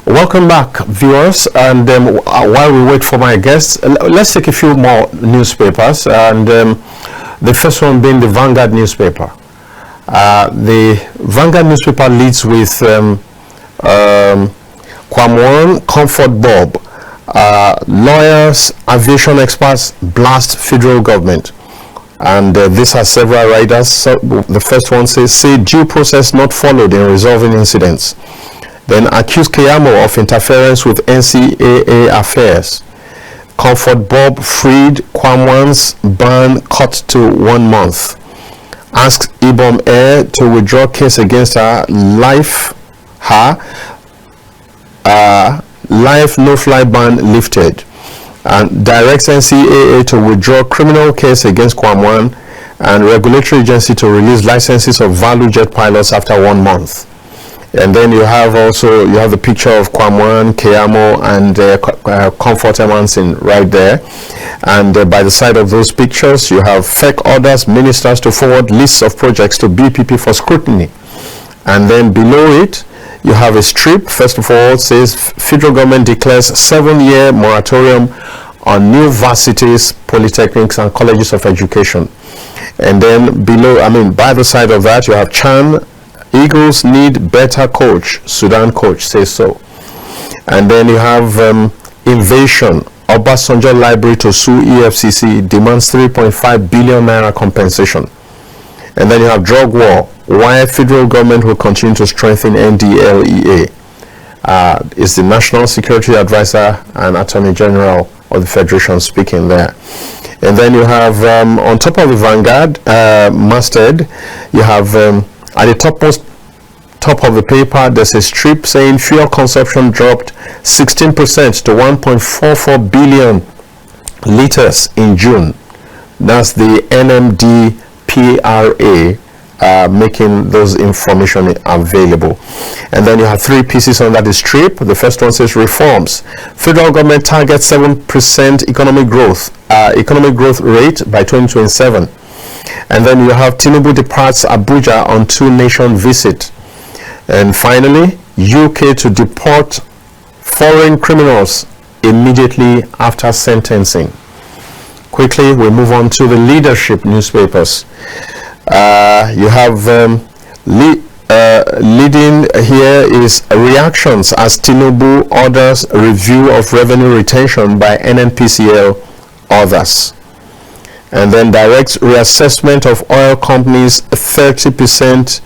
Welcome back, viewers. And while we wait for my guests, let's take a few more newspapers. And the first one being the Vanguard newspaper. The Vanguard newspaper leads with Kwamwon Comfort Bob. Lawyers, aviation experts blast federal government. And this has several writers. So the first one says, say due process not followed in resolving incidents. Then accuse Keyamo of interference with NCAA affairs. Comfort Bob freed, Kwamwan's ban cut to 1 month. Asks Ibom Air to withdraw case against her. Life no-fly ban lifted. And directs NCAA to withdraw criminal case against Kwamwan and regulatory agency to release licenses of value jet pilots after 1 month. And then you have the picture of Kwamwan, Keyamo, and Comfort Emanson right there. And by the side of those pictures, you have fake orders, ministers to forward lists of projects to BPP for scrutiny. And then below it, you have a strip. First of all, it says federal government declares 7-year moratorium on new varsities, polytechnics, and colleges of education. And then below, by the side of that, you have Chan. Eagles need better coach. Sudan coach says so. And then you have invasion. Obasanjo Library to sue EFCC, demands 3.5 billion naira compensation. And then you have drug war. Why federal government will continue to strengthen NDLEA. Is the National Security Advisor and Attorney General of the Federation speaking there. And then you have on top of the Vanguard masthead, you have at the top of the paper, there's a strip saying fuel consumption dropped 16% to 1.44 billion liters in June. That's the NMDPRA making those information available. And then you have 3 pieces under the strip. The first one says reforms. Federal government targets 7% economic growth rate by 2027. And then you have Tinubu departs Abuja on 2-nation visit. And finally, UK to deport foreign criminals immediately after sentencing. Quickly, we move on to the leadership newspapers. You have leading here is reactions as Tinubu orders review of revenue retention by NNPCL others. And then directs reassessment of oil companies 30%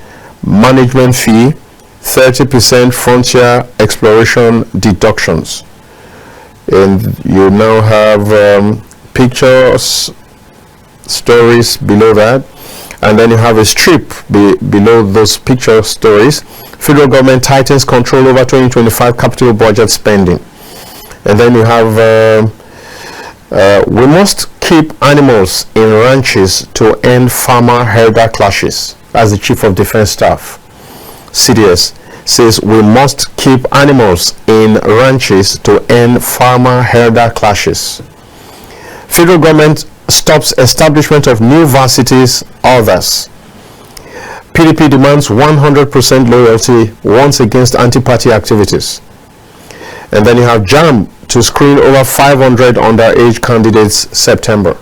management fee, 30% frontier exploration deductions. And you now have pictures, stories below that. And then you have a strip below those picture stories. Federal government tightens control over 2025 capital budget spending. And then you have we must keep animals in ranches to end farmer-herder clashes. That's the Chief of Defense Staff, CDS, says we must keep animals in ranches to end farmer-herder clashes. Federal government stops establishment of new varsities, others. PDP demands 100% loyalty, warns against anti-party activities. And then you have JAM to screen over 500 underage candidates September.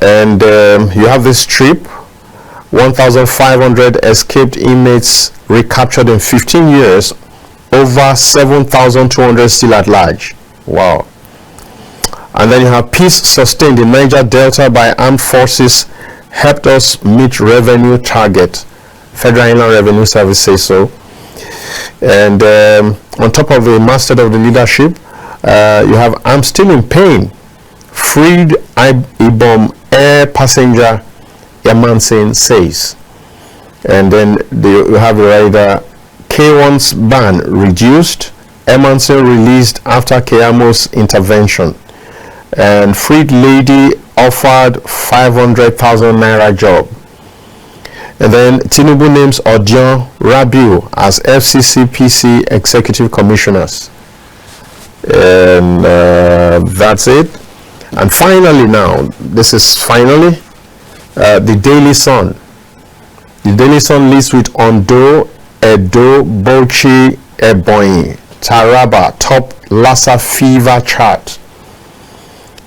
And you have this strip, 1,500 escaped inmates recaptured in 15 years, over 7,200 still at large. Wow. And then you have peace sustained in Niger Delta by armed forces helped us meet revenue target. Federal Inland Revenue Service says so. And on top of the master of the leadership, you have I'm still in pain. Freed Ibom Air passenger Emanson says. And then you have the rider K1's ban reduced. Emanson released after Keyamo's intervention. And freed lady offered 500,000 naira job. And then Tinubu names Odion Rabiu as FCCPC executive commissioners. And that's it. And finally now, this is finally the Daily Sun. The Daily Sun leads with Ondo, Edo, Bauchi, Ebonyi, Taraba top Lassa fever chart.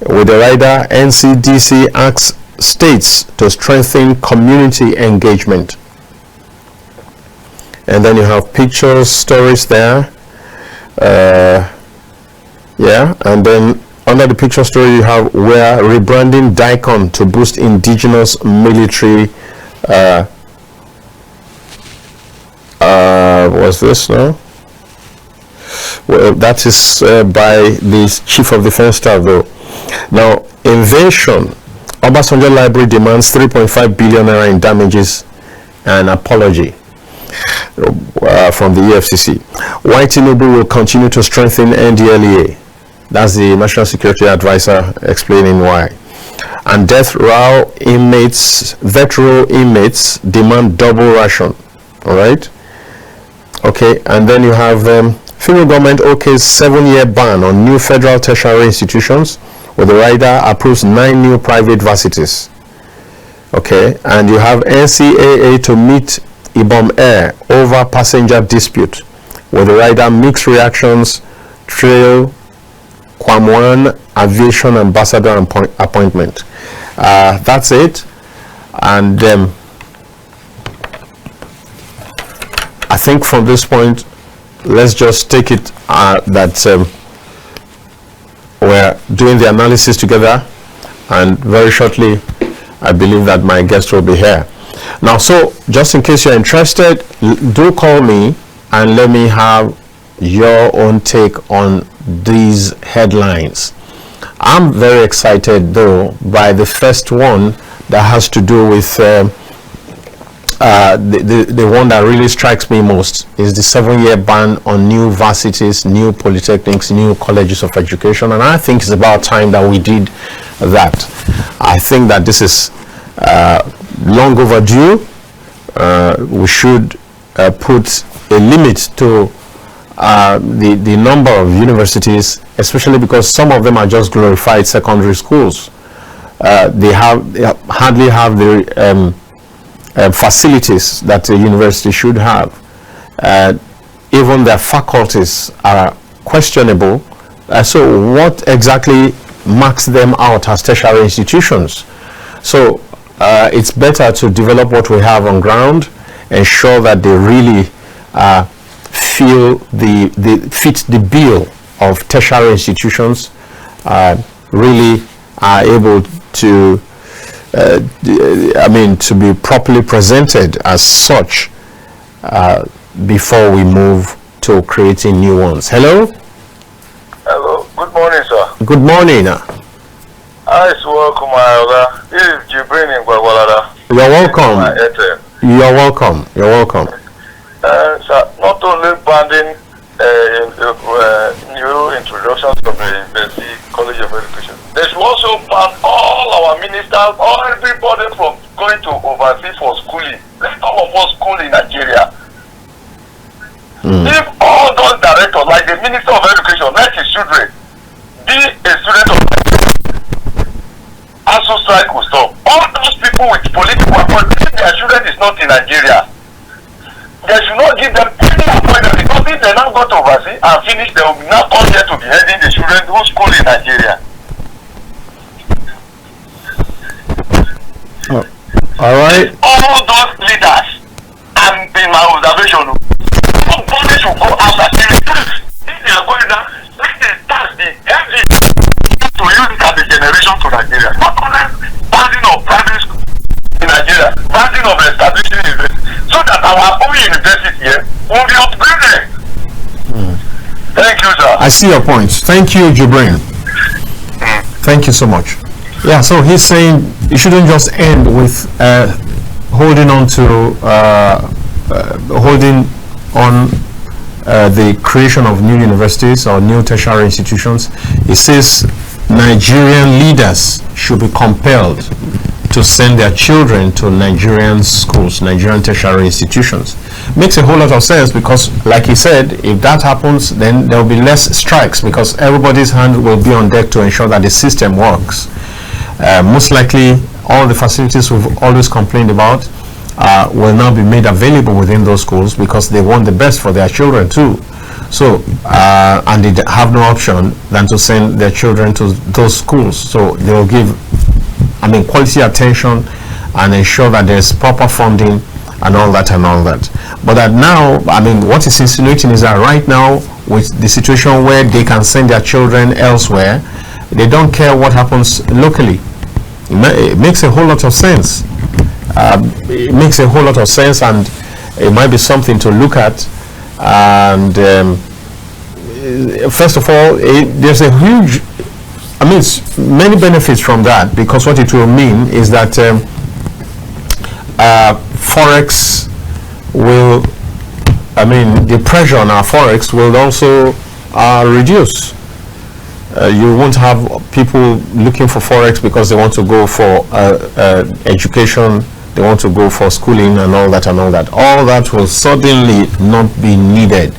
With the rider, NCDC asks states to strengthen community engagement. And then you have pictures, stories there. Yeah, and then under the picture story you have where rebranding Daikon to boost indigenous military. What's this now? Well, that is by the Chief of Defense Staff though. Now, invasion. Obasanjo Library demands 3.5 billion naira in damages and apology from the EFCC. Why Tinubu will continue to strengthen NDLEA. That's the National Security Advisor explaining why. And death row inmates, inmates demand double ration. All right. Okay, and then you have federal government OK's 7-year ban on new federal tertiary institutions, with the rider approves 9 new private varsities. Okay, and you have NCAA to meet Ibom Air over passenger dispute, with the rider mixed reactions, trail Kwamwan aviation ambassador appointment. That's it. And I think from this point, let's just take it that we're doing the analysis together, and very shortly I believe that my guest will be here. Now, so just in case you're interested, do call me and let me have your own take on these headlines. I'm very excited though by the first one that has to do with the one that really strikes me most is the 7-year ban on new varsities, new polytechnics, new colleges of education, and I think it's about time that we did that. I think that this is long overdue. We should put a limit to the number of universities, especially because some of them are just glorified secondary schools. They hardly have the facilities that a university should have. Even their faculties are questionable. So what exactly marks them out as tertiary institutions? So it's better to develop what we have on ground, ensure that they really feel fit the bill of tertiary institutions, really are able to to be properly presented as such before we move to creating new ones. Hello? Hello. Good morning, sir. Good morning. Welcome, my brother. This is Jibrin in Gwagwalada. You're welcome. You're welcome. You're welcome. Sir, not only banding new introductions from the University College of Education, they should also ban all our ministers, all everybody from going to overseas for schooling. Let all of us school in Nigeria. If all those directors, like the Minister of Education, let his children be a student of ASU strike will stop. All those people with political appointment, if their children is not in Nigeria, they should not give them any appointment, because if they now go to overseas and finish, they will not come here to be heading the children who school in Nigeria. All right. All those leaders, and in my observation, nobody should go after the recruits. If they are going down, let them tax the heavy to use it as a generation to Nigeria. Not only funding of private schools in Nigeria, funding of establishing universities, so that our own university here will be upgraded. Thank you, sir. I see your point. Thank you, Jibrin. Thank you so much. Yeah, so he's saying it shouldn't just end with holding on to the creation of new universities or new tertiary institutions. He says Nigerian leaders should be compelled to send their children to Nigerian schools, Nigerian tertiary institutions. Makes a whole lot of sense, because like he said, if that happens, then there will be less strikes, because everybody's hand will be on deck to ensure that the system works. Most likely all the facilities we've always complained about will now be made available within those schools, because they want the best for their children too. So and they have no option than to send their children to those schools. So they will give, I mean, quality attention and ensure that there's proper funding and all that and all that. But that now, I mean, what is insinuating is that right now, with the situation where they can send their children elsewhere, they don't care what happens locally. It makes a whole lot of sense. It makes a whole lot of sense, and it might be something to look at. And first of all, there's a huge, I mean, many benefits from that, because what it will mean is that forex will, I mean, the pressure on our forex will also reduce. You won't have people looking for forex because they want to go for education, they want to go for schooling and all that and all that. All that will suddenly not be needed.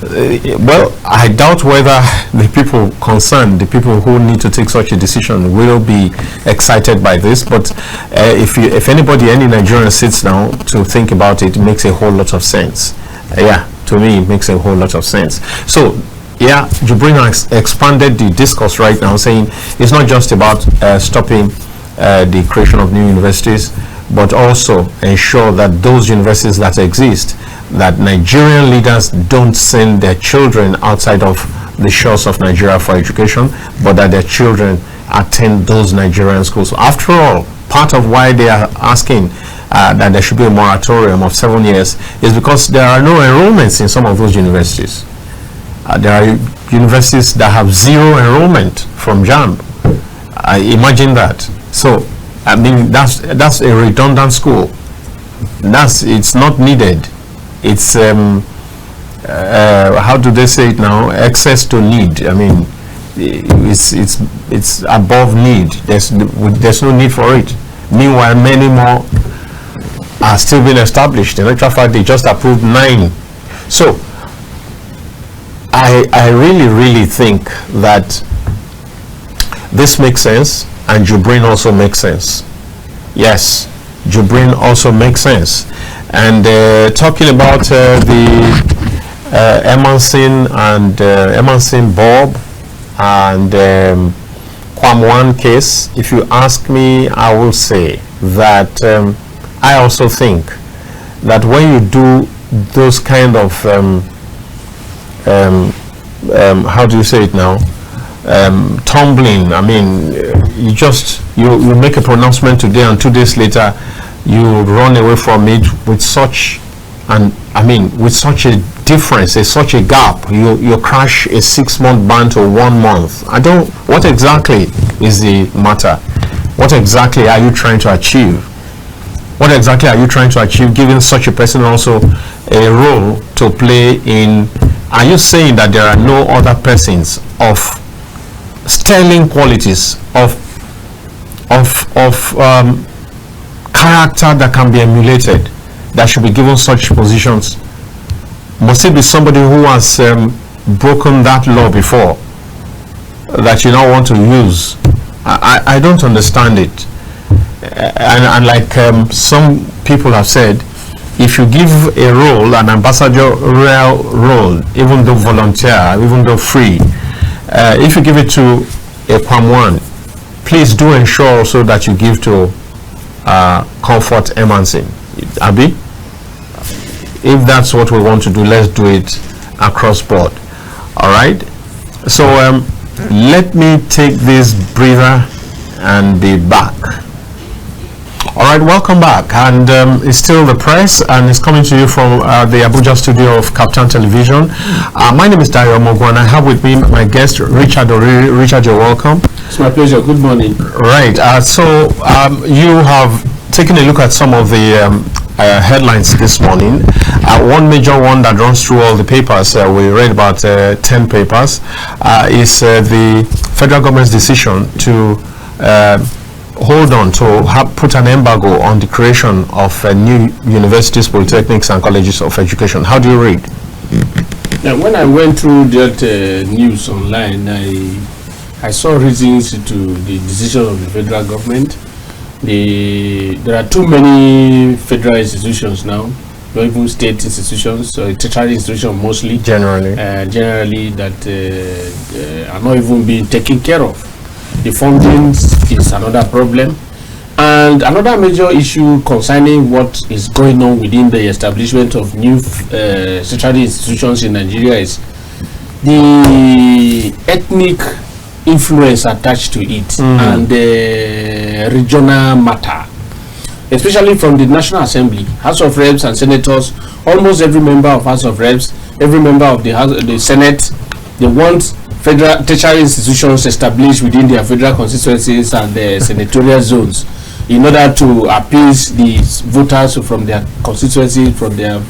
Well, I doubt whether the people concerned, the people who need to take such a decision, will be excited by this. But if anybody, any Nigerian sits down to think about it, it makes a whole lot of sense. Yeah, to me, it makes a whole lot of sense. So, yeah, Jibrin has expanded the discourse right now, saying it's not just about stopping the creation of new universities, but also ensure that those universities that exist, that Nigerian leaders don't send their children outside of the shores of Nigeria for education, but that their children attend those Nigerian schools. After all, part of why they are asking that there should be a moratorium of 7 years is because there are no enrollments in some of those universities. There are universities that have zero enrollment from JAMB. Imagine that. So, I mean, that's a redundant school. It's not needed. It's how do they say it now? Excess to need. I mean, it's above need. There's no need for it. Meanwhile, many more are still being established. In actual fact, they just approved 9. So I really think that this makes sense, and Jibrin also makes sense. Yes, Jibrin also makes sense. And talking about the Emerson and Emerson Bob and Kwam case, if you ask me, I will say that I also think that when you do those kind of how do you say it now, tumbling, I mean, you make a pronouncement today and 2 days later you run away from it with such with such a difference, such a gap. You crash a 6-month ban to 1 month. What exactly is the matter? What exactly are you trying to achieve? What exactly are you trying to achieve, giving such a person also a role to play in? Are you saying that there are no other persons of sterling qualities, of character that can be emulated, that should be given such positions? Must it be somebody who has broken that law before that you now want to use? I don't understand it. And like some people have said, if you give a role, an ambassadorial role, even though volunteer, even though free, if you give it to a Kwam, please do ensure also that you give to Comfort Emerson. Abi, if that's what we want to do, let's do it across board. All right. So let me take this breather and be back. All right, welcome back, and it's still the press, and it's coming to you from the Abuja studio of Captain Television. My name is Dario Mogo, and I have with me my guest Richard Oriri. Richard, you're welcome. It's my pleasure. Good morning. Right. So you have taken a look at some of the headlines this morning. One major one that runs through all the papers, we read about 10 papers, is the federal government's decision to hold on to put an embargo on the creation of new universities, polytechnics, and colleges of education. How do you read? Now, when I went through that news online, I saw reasons to the decision of the federal government. There are too many federal institutions now or even state institutions, or tertiary institutions mostly. Generally That are not even being taken care of. The funding is another problem. And another major issue concerning what is going on within the establishment of new tertiary institutions in Nigeria is the ethnic influence attached to it and the regional matter, especially from the National Assembly, House of Reps and Senators. Almost every member of House of Reps, every member of the Senate, they want federal tertiary institutions established within their federal constituencies and the senatorial zones, in order to appease the voters from their constituency, from their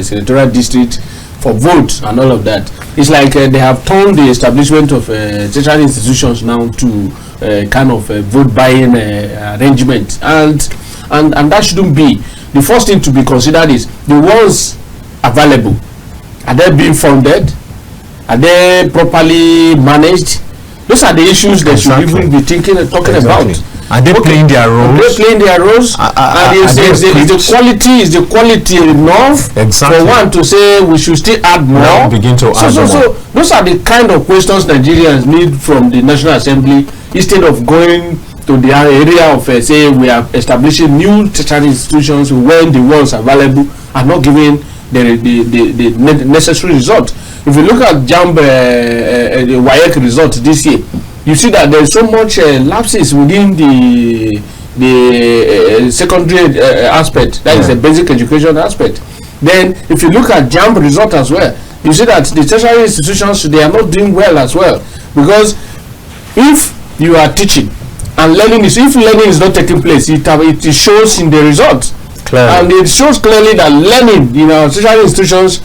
senatorial district, for votes and all of that. It's like they have turned the establishment of tertiary institutions now to kind of vote buying arrangement, and that shouldn't be. The first thing to be considered is the ones available. Are they being funded? Are they properly managed? Those are the issues they should even be talking about. Are they playing their roles? Are they playing their roles? And is the quality enough for one to say we should still add more? Now begin to add more. So those are the kind of questions Nigerians need from the National Assembly, instead of going to the area of say we are establishing new tertiary institutions when the ones available are not giving the necessary result. If you look at JAMB the WAEC result this year, you see that there is so much lapses within the secondary aspect, that is the basic education aspect. Then if you look at JAMB result as well, you see that the tertiary institutions, they are not doing well as well, because if you are teaching and if learning is not taking place, it shows in the results. Clearly. And it shows clearly that learning in our tertiary institutions,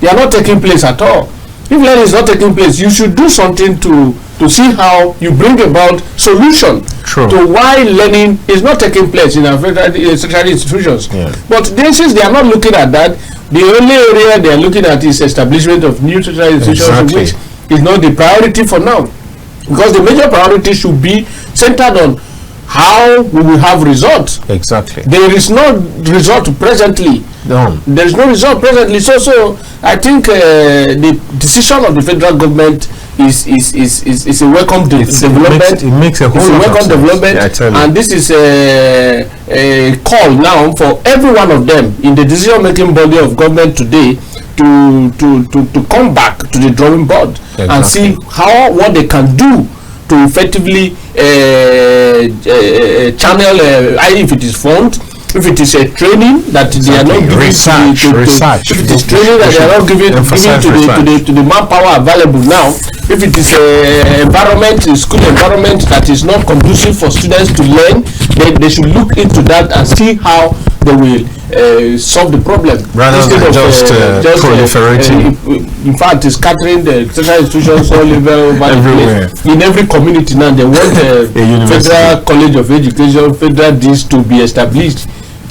they are not taking place at all. If learning is not taking place, you should do something to see how you bring about solution to why learning is not taking place in our tertiary institutions. Yeah. But since they are not looking at that, the only area they are looking at is establishment of new tertiary institutions, which is not the priority for now. Because the major priority should be centered on how we will have results. Exactly. There is no result presently. No. There is no result presently. So I think the decision of the federal government is a welcome development. It makes a whole lot of sense. Yeah, and this is a call now for every one of them in the decision-making body of government today to come back to the drawing board and see what they can do to effectively channel, if it is fund, if it is a training that they are not giving research, if it is training that they are not giving to the manpower available now, if it is a school environment that is not conducive for students to learn, they should look into that and see how they will solve the problem, rather than just proliferating. In fact, scattering the tertiary institutions all over everywhere. In every community now, they want a federal college of education, federal this to be established.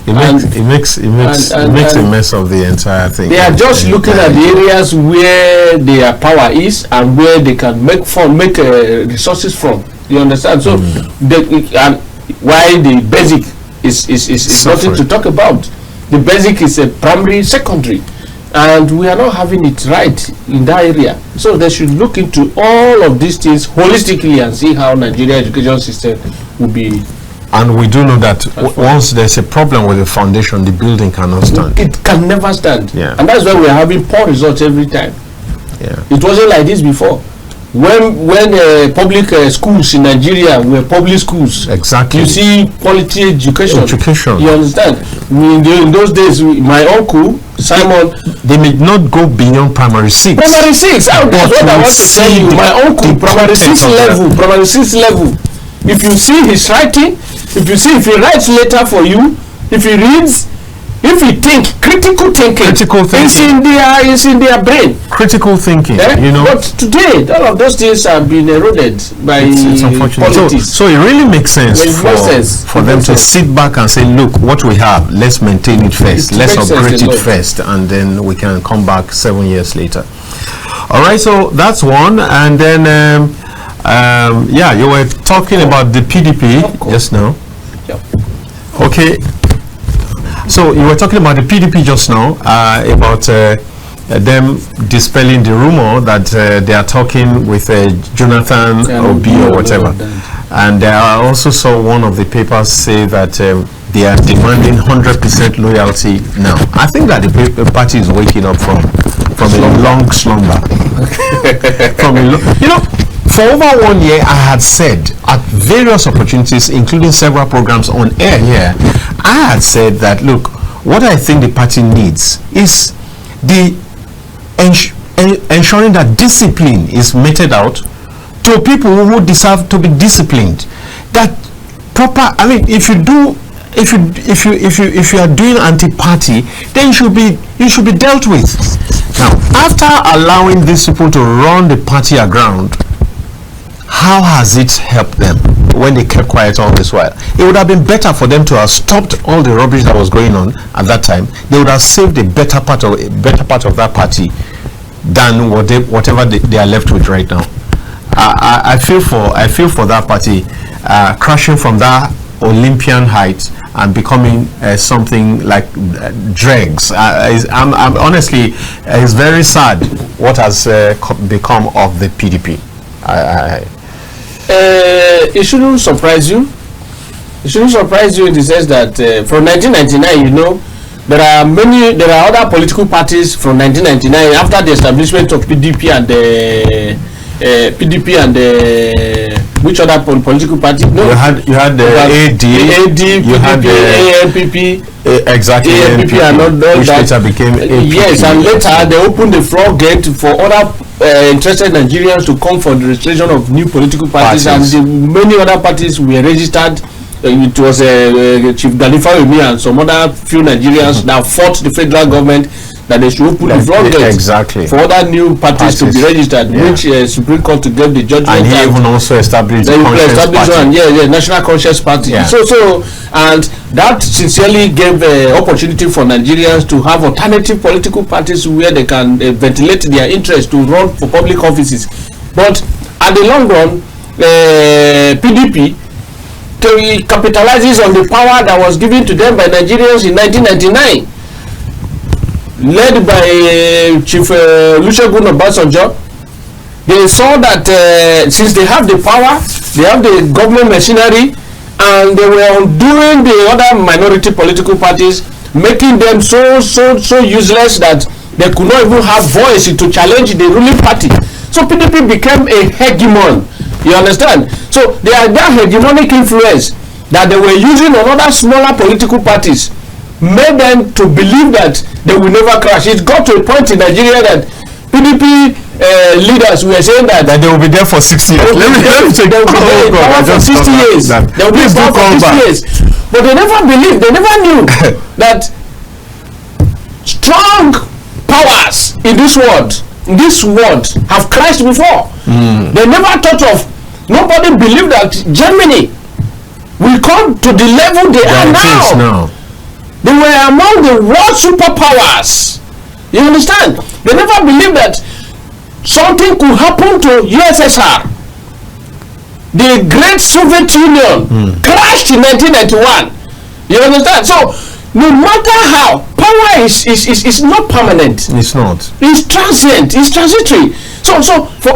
It makes a mess of the entire thing. They are just looking at the areas where their power is and where they can make resources from. You understand? So, and why the basic is nothing to talk about. The basic is a primary, secondary, and we are not having it right in that area. So they should look into all of these things holistically and see how Nigeria education system will be. And we do know that once there's a problem with the foundation, the building cannot stand. It can never stand. Yeah. And that's why we're having poor results every time. Yeah. It wasn't like this before. When public schools in Nigeria were public schools, exactly, you see quality education. You understand? In those days, my uncle Simon, they may not go beyond primary 6. Primary 6. That's what I want to tell you. My uncle, primary 6 level. If you see his writing, if he writes letter for you, if he reads, if he think, critical thinking is in their brain. Critical thinking, you know. But today, all of those things have been eroded by it's unfortunate. So it really makes sense for them to sit back and say, look, what we have, let's maintain it first, let's upgrade it first, and then we can come back 7 years later. All right, so that's one, and then yeah, you were talking about the PDP just now. Yep. Okay. So you were talking about the PDP just now, about them dispelling the rumor that they are talking with Jonathan Obi or whatever. And I also saw one of the papers say that they are demanding 100% loyalty now. I think that the party is waking up from a long slumber. For over 1 year, I had said at various opportunities, including several programs on air here, I had said that, look, what I think the party needs is the ensuring that discipline is meted out to people who deserve to be disciplined. That proper, I mean, if you are doing anti-party, then you should be dealt with. Now, after allowing these people to run the party aground, how has it helped them when they kept quiet all this while? It would have been better for them to have stopped all the rubbish that was going on at that time. They would have saved a better part of that party than whatever they are left with right now. I feel for that party crashing from that Olympian height and becoming something like dregs. I'm honestly, it's very sad what has become of the PDP. It shouldn't surprise you. It shouldn't surprise you in the sense that from 1999, there are other political parties from 1999 after the establishment of PDP and which other political party? No, you had the AD, you had the ANPP, exactly, ANPP and all which that. later became APP. Yes, and later they opened the floodgate for other interested Nigerians to come for the registration of new political parties. And many other parties were registered. It was Chief Dalifa Emi and some other few Nigerians that fought the federal government that they should open the floodgate for other new parties to be registered, which Supreme Court to get the judgment. And he even also established the National Conscious Party. Yeah. So and that sincerely gave opportunity for Nigerians to have alternative political parties where they can ventilate their interest to run for public offices. But at the long run, PDP capitalizes on the power that was given to them by Nigerians in 1999, led by Chief Olusegun Obasanjo. They saw that since they have the power, they have the government machinery, and they were undoing the other minority political parties, making them so useless that they could not even have voice to challenge the ruling party. So PDP became a hegemon. You understand? So they are that hegemonic influence that they were using on other smaller political parties made them to believe that they will never crash. It got to a point in Nigeria that PDP leaders were saying that they will be there for 60 years. They will be there for 60 years. They will be there for 60 years. But they never believed, they never knew that strong powers in this world have crashed before. They never thought of, nobody believed that Germany will come to the level they are now. They were among the world superpowers. You understand? They never believed that something could happen to USSR. The great Soviet Union crashed in 1991. You understand? So no matter how, power is not permanent. It's not. It's transient. It's transitory. So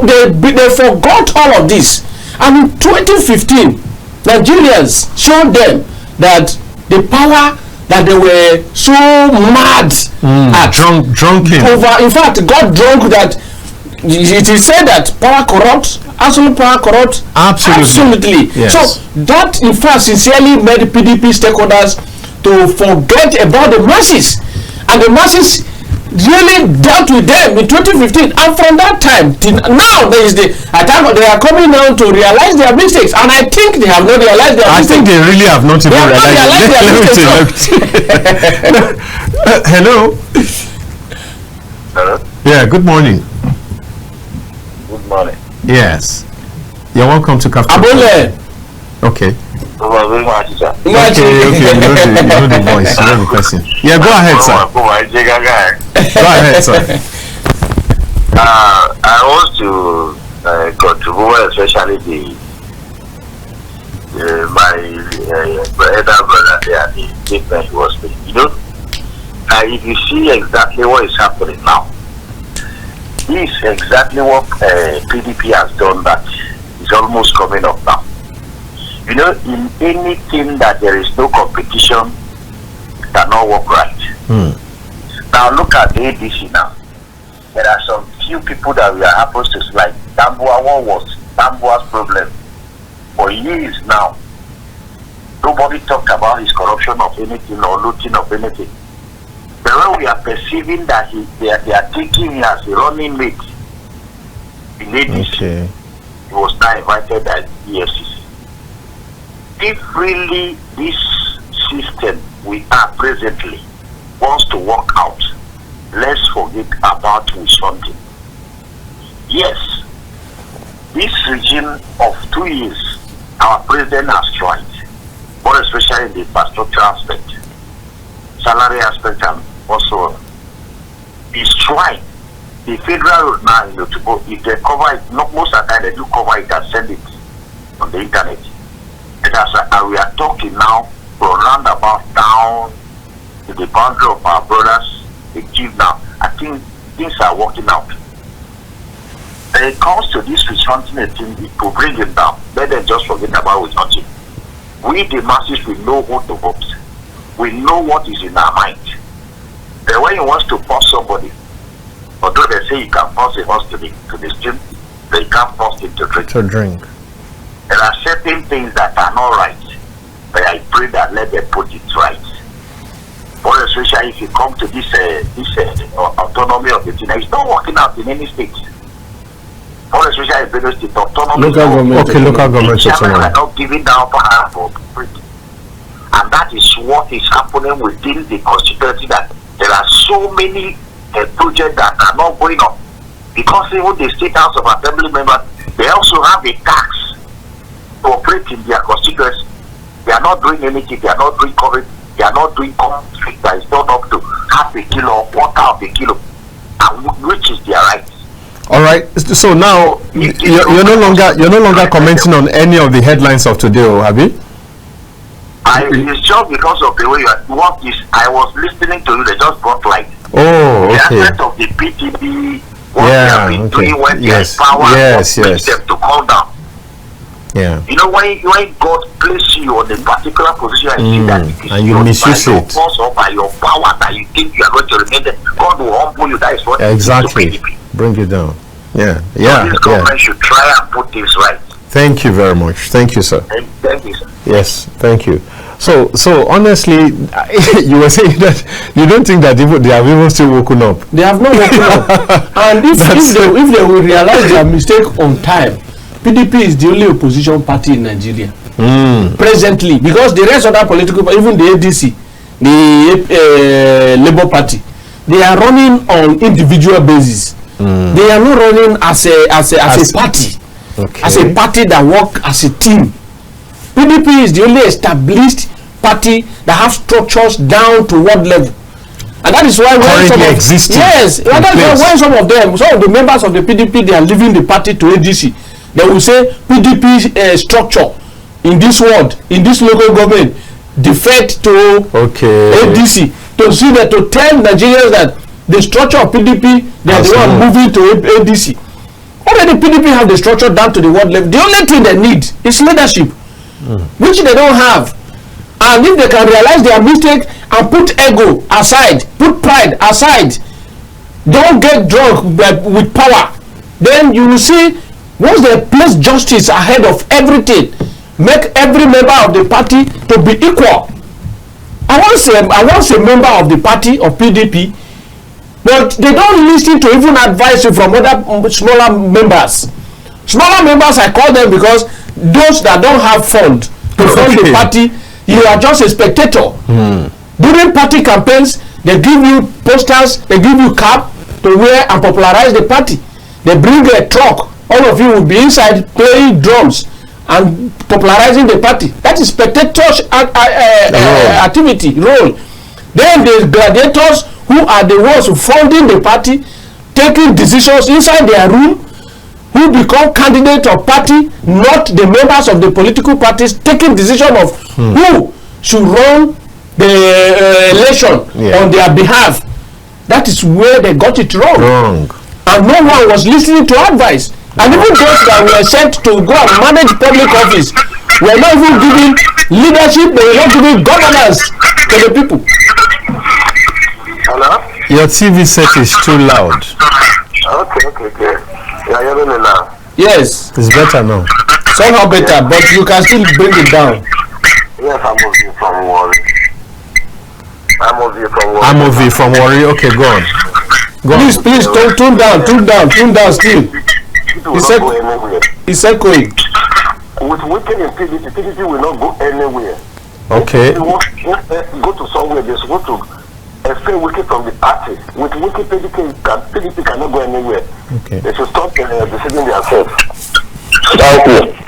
they forgot all of this. And in 2015, Nigerians showed them that the power that they were so mad at, drunken over. In fact, got drunk that it is said that power corrupts. Absolute power corrupts. Absolutely. Yes. So that, in fact, sincerely made PDP stakeholders to forget about the masses, and the masses really dealt with them in 2015, and from that time till now there is the attack. They are coming now to realize their mistakes, and I think they have not realized their mistakes. I think they really have not even realized their mistakes. Hello. Hello. Yeah, good morning. Good morning. Yes, you're welcome to Cafe. Abole. Okay. Very much, sir. Okay, you know the voice, you know the person. Yeah, go ahead, sir. Go ahead, sir. I want to contribute, especially my elder brother there, the statement he was making. You know, if you see exactly what is happening now, this is exactly what PDP has done that is almost coming up now. You know, in anything that there is no competition, cannot work right. Now look at the ADC now. There are some few people that we are supposed to slide. Tambua, what was Tambua's problem? For years now, nobody talked about his corruption of anything or looting of anything. But when we are perceiving that they are taking him as a running mate in ADC, he was now invited as EFCC. If really this system we are presently wants to work out, let's forget about something. Yes, this regime of 2 years, our president has tried, more especially in the infrastructure aspect, salary aspect, and also is trying. The federal road now, to go, if they cover it, not most of the time they do cover it and send it on the internet. And we are talking now from roundabout down to the boundary of our brothers, the chief now. I think things are working out. When it comes to this hunting thing, it will bring it down. Let them just forget about hunting. We, the masses, we know what to vote. We know what is in our mind. But when you want to force somebody, although they say you can force a horse to the stream, they can't force him to drink. There are certain things that are not right, but I pray that let them put it right. For especially if you come to this autonomy of the thing, it's not working out in any state. For especially if the state autonomy, local government are not giving down power for free. And that is what is happening within the constituency, that there are so many projects that are not going on. Because even the State House of Assembly members, they also have a tax to operate in their constituency. They are not doing anything, they are not doing coverage, they are not doing conflict that is not up to half a kilo or quarter of a kilo, and which is their right. All right. So now you're no longer commenting on any of the headlines of today, have you? It's just because of the way you are. What is? I was listening to you. They just brought light. Oh, okay. The aspect of the PTB, what they have been doing when they have power, makes them to calm down. Yeah. You know, when God places you on a particular position and see that and you misuse by it, your force or by your power that you think you are going to remain there, God will humble you. That is what exactly. Bring it down. Yeah. So this government should try and put this right. Thank you very much. Thank you, sir. Thank you, sir. Yes, thank you. So honestly, you were saying that you don't think that they have even still woken up. They have not woken up. And if they will realize their mistake on time, PDP is the only opposition party in Nigeria presently, because the rest of that political, even the ADC, the Labour Party, they are running on individual basis. They are not running as a party, as a party that work as a team. PDP is the only established party that have structures down to world level, and that is why when some of the members of the PDP, they are leaving the party to ADC, they will say PDP structure in this world, in this local government, defect to ADC, to see that, to tell Nigerians that the structure of PDP, they are the one moving to ADC. Already PDP have the structure down to the world level. The only thing they need is leadership, which they don't have. And if they can realize their mistake and put ego aside, put pride aside, don't get drunk with power, then you will see, once they place justice ahead of everything, make every member of the party to be equal. I want a member of the party of PDP, but they don't listen to even advice from other smaller members. Smaller members, I call them, because those that don't have fund to fund the party, you are just a spectator. During party campaigns, they give you posters, they give you cap to wear and popularize the party. They bring a truck, all of you will be inside playing drums and popularizing the party. That is spectators activity role. Then the gladiators, who are the ones funding the party, taking decisions inside their room, who become candidates of party, not the members of the political parties, taking decision of who should run the election on their behalf. That is where they got it wrong. And no one was listening to advice. And even those that were sent to go and manage public office were not even giving leadership, they were not giving governance to the people. Hello? Your TV set is too loud. Okay. Yeah, hearing me now. Yes. It's better now. Somehow better, but you can still bring it down. Yes, I'm moving from Oriri. I'm from Oriri. Okay, go on. Please, tune down still. It's echoing. With weekend in PDP will not go anywhere. Okay. If you want to go to somewhere, they're supposed to expel Wiki from the party. With Wiki, PDP cannot go anywhere. Okay. They should stop deceiving themselves.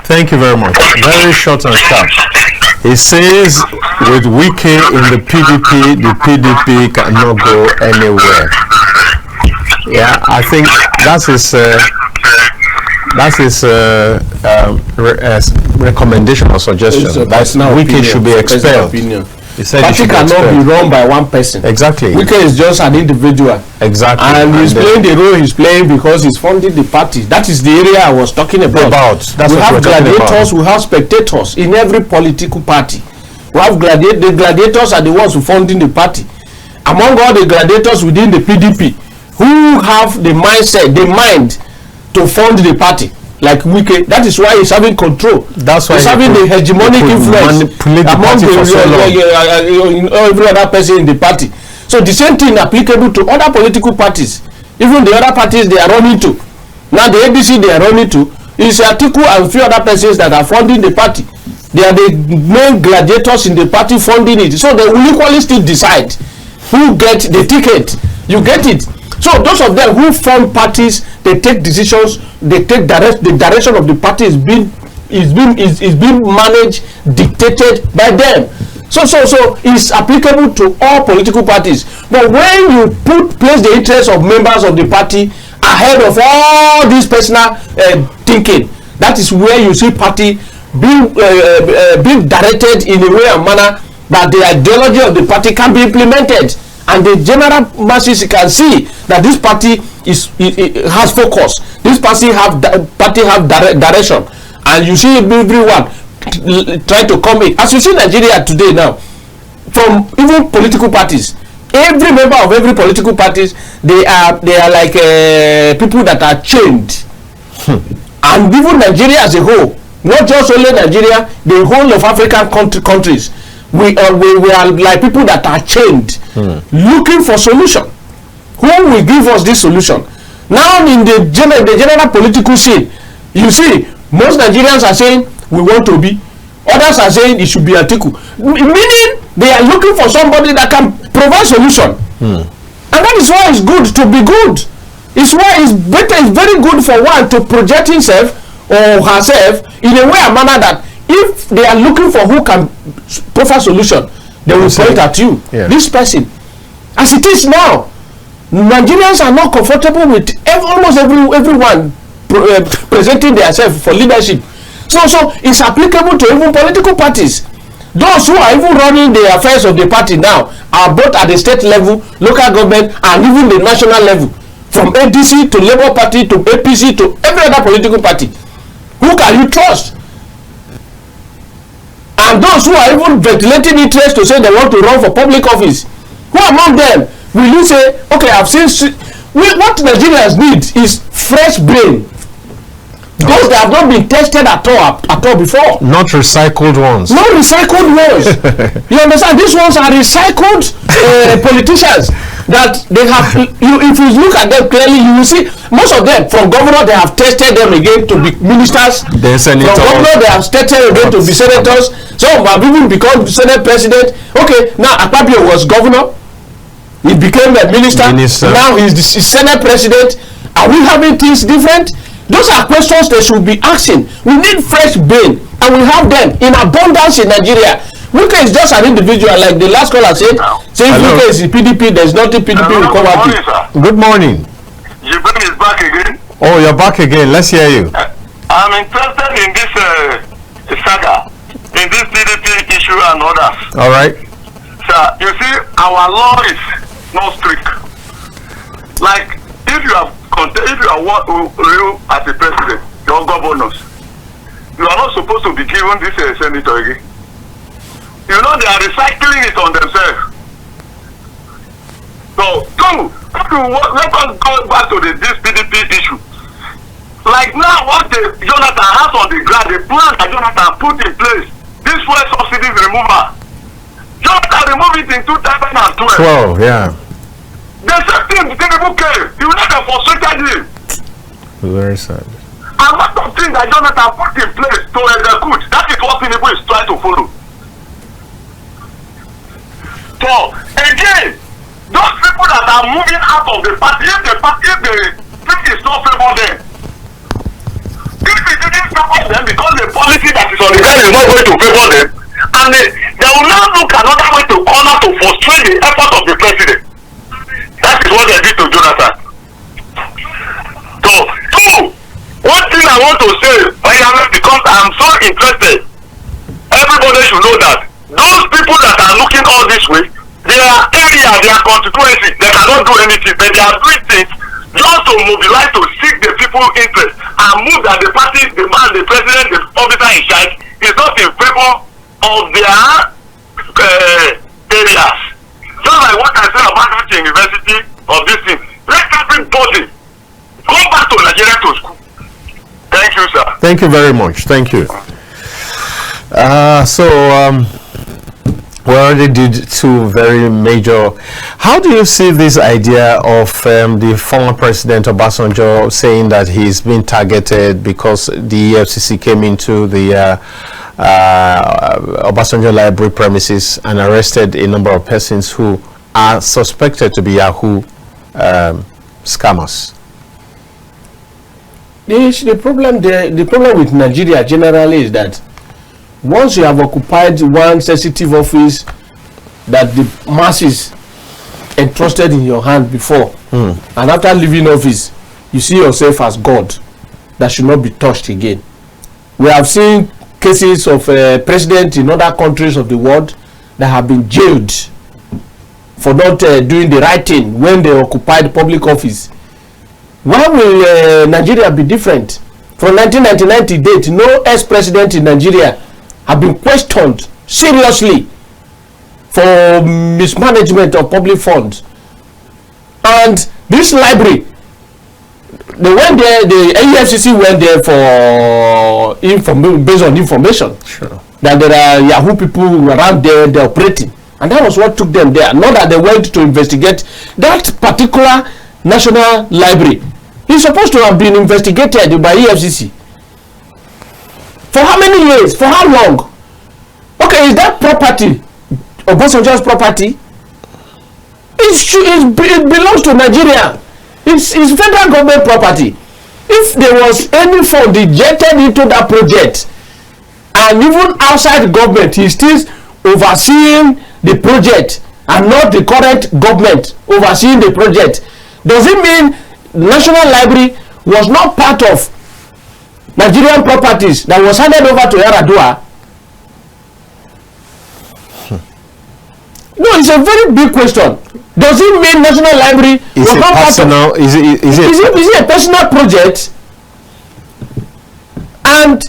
Thank you very much. Very short and sharp. He says with Wiki in the PDP cannot go anywhere. Yeah, I think that's his recommendation or suggestion. Wiki should be expelled. He said party cannot be run by one person. Exactly. Wiki is just an individual. Exactly. And he's playing the role he's playing because he's funding the party. That is the area I was talking about. We have gladiators, we have spectators in every political party. We have the gladiators are the ones who funding the party. Among all the gladiators within the PDP, who have the mindset, the mind to fund the party, like Wiki. That is why he's having control. That's why he's having the hegemonic influence among every other person in the party. So the same thing applicable to other political parties. Even the other parties they are running to. Now the ABC they are running to is Atiku and few other persons that are funding the party. They are the main gladiators in the party funding it. So they will equally still decide who get the ticket. You get it. So those of them who form parties, they take decisions, they take the direction of the party is being managed, dictated by them. So it's applicable to all political parties. But when you place the interests of members of the party ahead of all this personal thinking, that is where you see party being directed in a way and manner that the ideology of the party can be implemented. And the general masses can see that this party has focus. This party have direction, and you see everyone try to come in. As you see Nigeria today now, from even political parties, every member of every political parties, they are like people that are chained. And even Nigeria as a whole, not just only Nigeria, the whole of African countries. We are like people that are chained, looking for solution. Who will give us this solution? Now in the general political scene, you see, most Nigerians are saying we want to be. Others are saying it should be Atiku. Meaning they are looking for somebody that can provide solution. And that is why it's good to be good. It's why it's very good for one to project himself or herself in a way and manner that if they are looking for who can provide solution, they will point at you. This person. As it is now, Nigerians are not comfortable with almost everyone presenting themselves for leadership. So it's applicable to even political parties. Those who are even running the affairs of the party now are both at the state level, local government, and even the national level. From ADC to Labour Party to APC to every other political party. Who can you trust? And those who are even ventilating interest to say they want to run for public office, who among them will you say, okay, I've seen what Nigerians need is fresh brain. Those that have not been tested at all before. Not recycled ones. Not recycled ones. You understand? These ones are recycled politicians that they have. If you look at them clearly, you will see most of them from governor they have tested them again to be ministers. From governor they have tested again to be senators. Some have even become Senate president. Okay, now Akpabio was governor. He became a minister. Now he's the Senate president. Are we having things different? Those are questions they should be asking. We need fresh brain, and we have them in abundance in Nigeria. Wike is just an individual, like the last caller said. Saying Wike is the PDP, there's nothing PDP will come out with. Good morning. Jibrin is back again. Oh, you're back again. Let's hear you. I'm interested in this saga, in this PDP issue and others. All right. Sir, you see, our law is not strict. Like, if you are you as a president, your governors, you are not supposed to be given this senator again. You know, they are recycling it on themselves. So, let us go back to this PDP issue. Like now, what Jonathan has on the ground, the plan that Jonathan put in place, this fuel subsidies removal. Jonathan removed it in 2012. Yeah. The same thing, the people came. You know, they frustrated him. Very sad. A lot of things that Jonathan put in place to execute, that is what Tinubu is trying to follow. So, again, those people that are moving out of the party, if the thing is not favor them, if it didn't favor them because the policy that is on the ground is not going to favor them, and they will now look another way to corner to frustrate the effort of the president. That is what they did to Jonathan. So, one thing I want to say, because I'm so interested, everybody should know that those people that are looking all this way, their area, their constituency, they cannot do anything, but they are doing things just to mobilize to seek the people's interest and move that the party, the man, the president, the officer in charge is not in favor of their areas. Just like what I said about that university of this thing. Let everybody go back to Nigeria to school. Thank you, sir. Thank you very much. Thank you. We already did two very major. How do you see this idea of the former president Obasanjo saying that he's been targeted because the EFCC came into the Obasanjo library premises and arrested a number of persons who are suspected to be Yahoo scammers? The problem with Nigeria generally is that once you have occupied one sensitive office that the masses entrusted in your hand before, and after leaving office, you see yourself as God that should not be touched again. We have seen cases of presidents in other countries of the world that have been jailed for not doing the right thing when they occupied public office. Why will Nigeria be different? From 1999 to date, no ex-president in Nigeria have been questioned seriously for mismanagement of public funds. And this library, they went there, the EFCC went there for based on information. Sure. That there are Yahoo people around there, they're operating. And that was what took them there. Not that they went to investigate that particular national library. It's supposed to have been investigated by EFCC. For how many years? For how long? Okay, is that property Obasanjo's property? It belongs to Nigeria. It's federal government property. If there was any fund injected into that project, and even outside government, he's still overseeing the project and not the current government overseeing the project, does it mean National Library was not part of Nigerian properties that was handed over to Yaradua? No, it's a very big question. Does it mean National Library was not personal, part of? Is it a personal project? And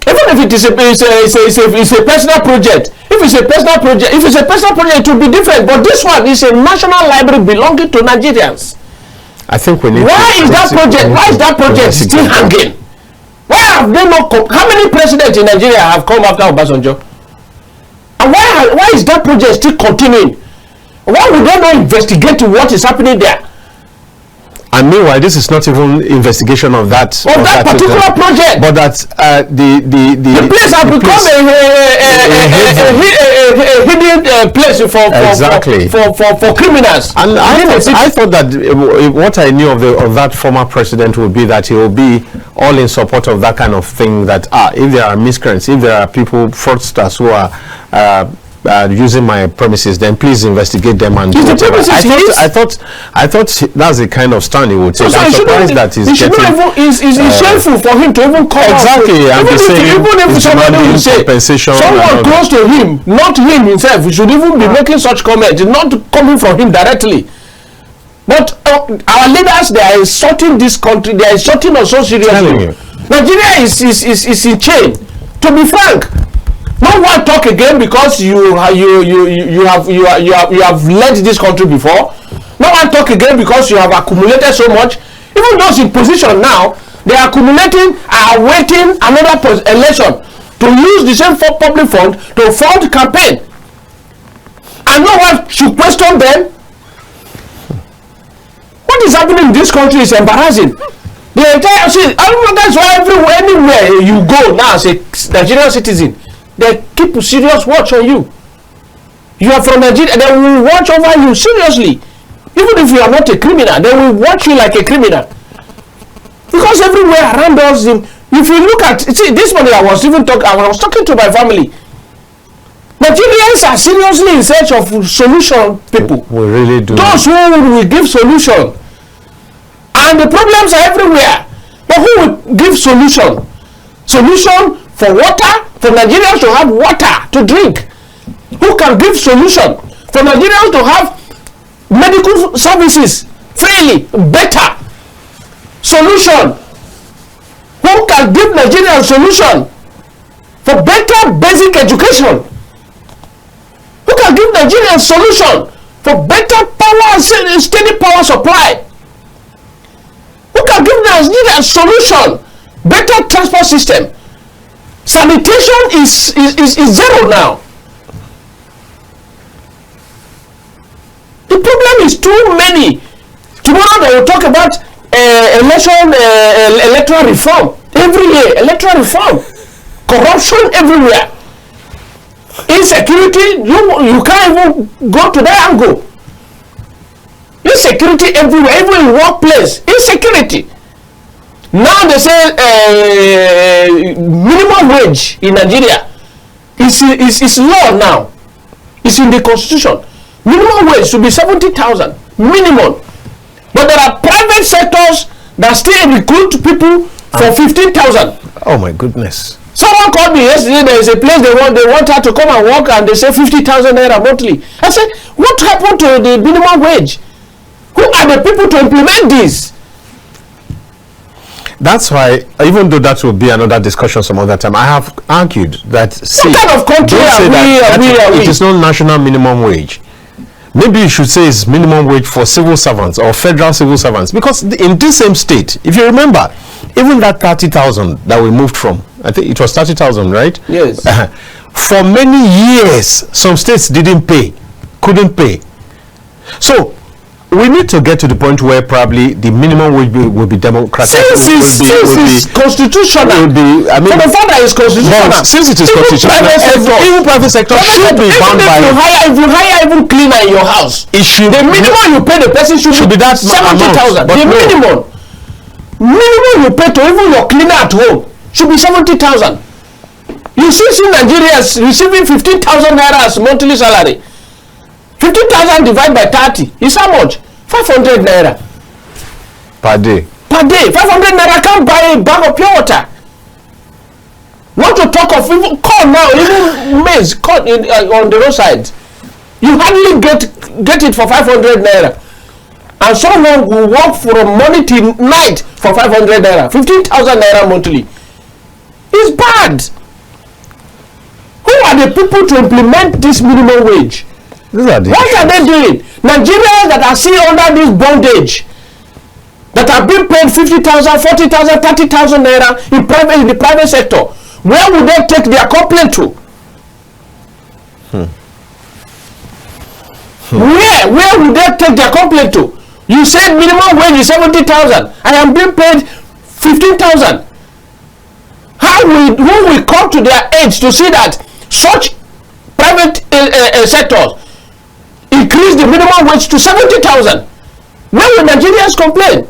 even if it is a personal project, if it's a personal project, it will be different. But this one is a national library belonging to Nigerians. I think we need. Why is that project still hanging? Why have they not come? How many presidents in Nigeria have come after Obasanjo? And why is that project still continuing? Why would they not investigate what is happening there? And meanwhile, this is not even investigation of that particular project. But that the place has become a hidden place for criminals. And I thought that what I knew of that former president would be that he will be all in support of that kind of thing. That if there are miscreants, if there are people fraudsters who are using my premises, then please investigate them and do whatever. I thought that's the kind of stand he would take. I'm surprised that he's getting. It's shameful for him to even call exactly. Even if somebody will say someone close to him, not him himself, should even be making such comments, not coming from him directly. But our leaders, they are insulting this country. They are insulting us so seriously. Nigeria is in chain. To be frank, no one talk again because you have led this country before. No one talk again because you have accumulated so much. Even those in position now, they are accumulating, are waiting another election to use the same public fund to fund campaign. And no one should question them. What is happening in this country is embarrassing. The entire that's why anywhere you go now as a Nigerian citizen, they keep a serious watch on you. You are from Nigeria, they will watch over you seriously. Even if you are not a criminal, they will watch you like a criminal. Because everywhere around us, if you look at, see, this morning I was talking to my family. Nigerians are seriously in search of solution, people. We really do. Those who will give solution. And the problems are everywhere. But who will give solution? Solution for water, for Nigerians to have water to drink. Who can give solution for Nigerians to have medical services freely, better? Solution. Who can give Nigerians solution for better basic education? Who can give Nigerians solution for better power, steady power supply? Who can give Nigerians solution, better transport system? Sanitation is zero now. The problem is too many. Tomorrow they will talk about electoral reform. Every year, electoral reform. Corruption everywhere. Insecurity, you can't even go to that angle. Insecurity everywhere, even in workplace. Insecurity. Now they say minimum wage in Nigeria is law now. It's in the constitution. Minimum wage should be 70,000 minimum. But there are private sectors that still recruit people for 15,000. Oh my goodness. Someone called me yesterday. There is a place they want her to come and work, and they say 50,000 naira monthly. I said, what happened to the minimum wage? Who are the people to implement this? That's why, even though that will be another discussion some other time, I have argued that, see, what kind of country are we? It is not national minimum wage. Maybe you should say it's minimum wage for civil servants or federal civil servants, because in this same state, if you remember, even that 30,000 that we moved from, I think it was 30,000, right? Yes. For many years, some states couldn't pay. So we need to get to the point where probably the minimum wage will be democratic. Since it's constitutional. For the fact that it's constitutional. Since it is constitutional, even private sector should be bound by. If you hire even cleaner in your house, it should. The minimum you pay the person should be that 70,000. The minimum you pay to even your cleaner at home should be 70,000. You see Nigerians receiving 15,000 naira as monthly salary. 50,000 divided by 30 is how much? 500 naira per day. 500 naira can't buy a bag of pure water. Not to talk of even corn now, even maize, corn on the roadside. You hardly get it for 500 naira. And someone will work from morning till night for 500 naira. 15,000 naira monthly. It's bad. Who are the people to implement this minimum wage? What are they doing? Nigerians that are still under this bondage, that are being paid 50,000, 40,000, 30,000 naira in the private sector, where would they take their complaint to? Where would they take their complaint to? You said minimum wage is 70,000. I am being paid 15,000. Who will come to their age to see that such private sectors increase the minimum wage to 70,000? When will Nigerians complain?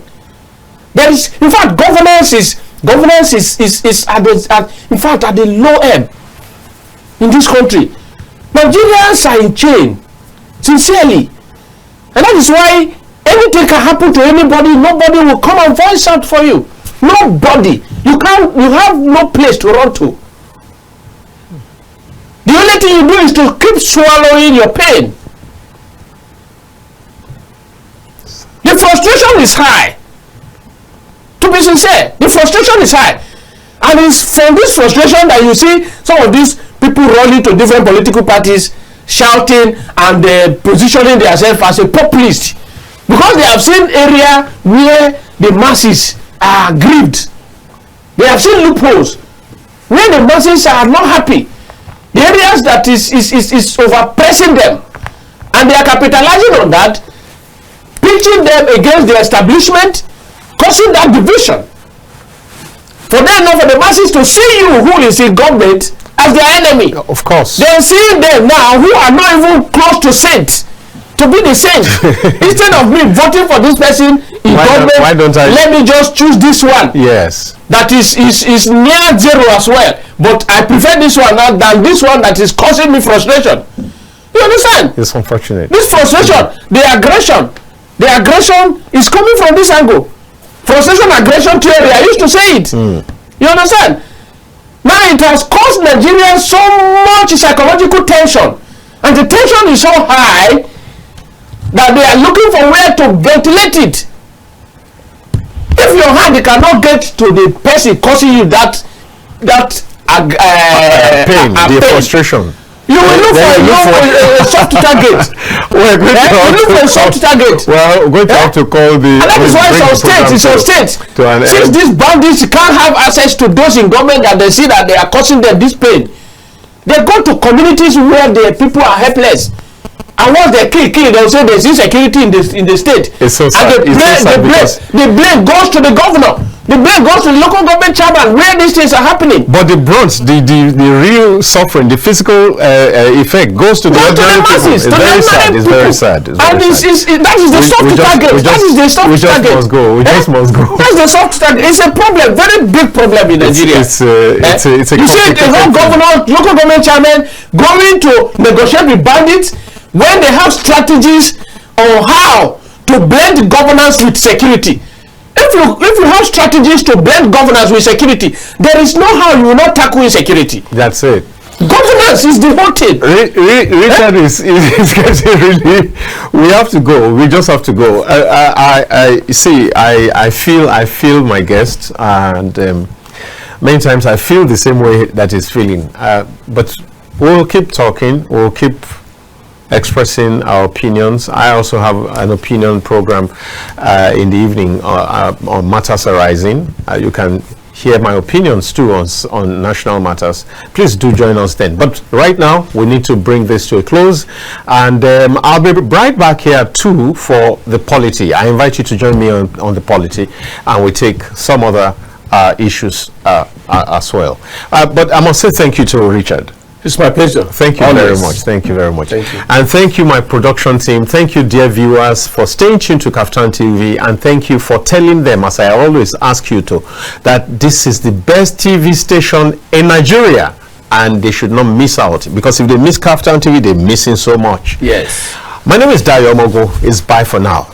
There is, in fact, governance is at the low ebb in this country. Nigerians are in chain, sincerely. And that is why anything can happen to anybody. Nobody will come and voice out for you. Nobody. You have no place to run to. The only thing you do is to keep swallowing your pain. The frustration is high. To be sincere, the frustration is high. And it's from this frustration that you see some of these people running to different political parties, shouting and positioning themselves as a populist. Because they have seen area where the masses are grieved. They have seen loopholes where the masses are not happy. The areas that is overpressing them. And they are capitalizing on that, pitching them against the establishment, causing that division. For them, not for the masses to see you who is in government as their enemy. Of course. They are seeing them now who are not even close to saints, to be the saints. Instead of me voting for this person in government, why don't I? Let me just choose this one. Yes. That is near zero as well. But I prefer this one now than this one that is causing me frustration. You understand? It's unfortunate. This frustration, the aggression is coming from this angle. Frustration, aggression theory, I used to say it. You understand? Now it has caused Nigerians so much psychological tension. And the tension is so high that they are looking for where to ventilate it. If your hand cannot get to the person causing you that pain, the frustration, you will look for a soft target. We're going to look for a soft target. Well, we're going to have to call the. And that is why some states. Since these bandits can't have access to those in government that they see that they are causing them this pain, they go to communities where the people are helpless. And once they kill, they'll say there's insecurity in the state. It's so sad. And the blame goes to the governor. The blame goes to the local government chairman where these things are happening. But the brunt, the real suffering, the physical effect goes to the ordinary people. It's very sad. It's very sad. And that is the soft target. That is the soft target. We just must go. That's the soft target. It's a problem, very big problem in Nigeria. It's a you see the whole governor, local government chairman going to negotiate with bandits when they have strategies on how to blend governance with security. If you have strategies to blend governance with security, there is no how you will not tackle insecurity. That's it. Governance is the whole thing. Richard is getting really. We have to go. We just have to go. I feel my guest, and many times I feel the same way that he's feeling. But we'll keep talking. We'll keep expressing our opinions. I also have an opinion program in the evening on matters arising. You can hear my opinions too on national matters. Please do join us then. But right now we need to bring this to a close, and I'll be right back here too for the polity. I invite you to join me on the polity, and we take some other issues as well. But I must say thank you to Richard. It's my pleasure. Thank you very much. Thank you very much. Thank you. And thank you, my production team. Thank you, dear viewers, for staying tuned to Kaftan TV. And thank you for telling them, as I always ask you to, that this is the best TV station in Nigeria. And they should not miss out. Because if they miss Kaftan TV, they're missing so much. Yes. My name is Dayo Omogo. It's bye for now.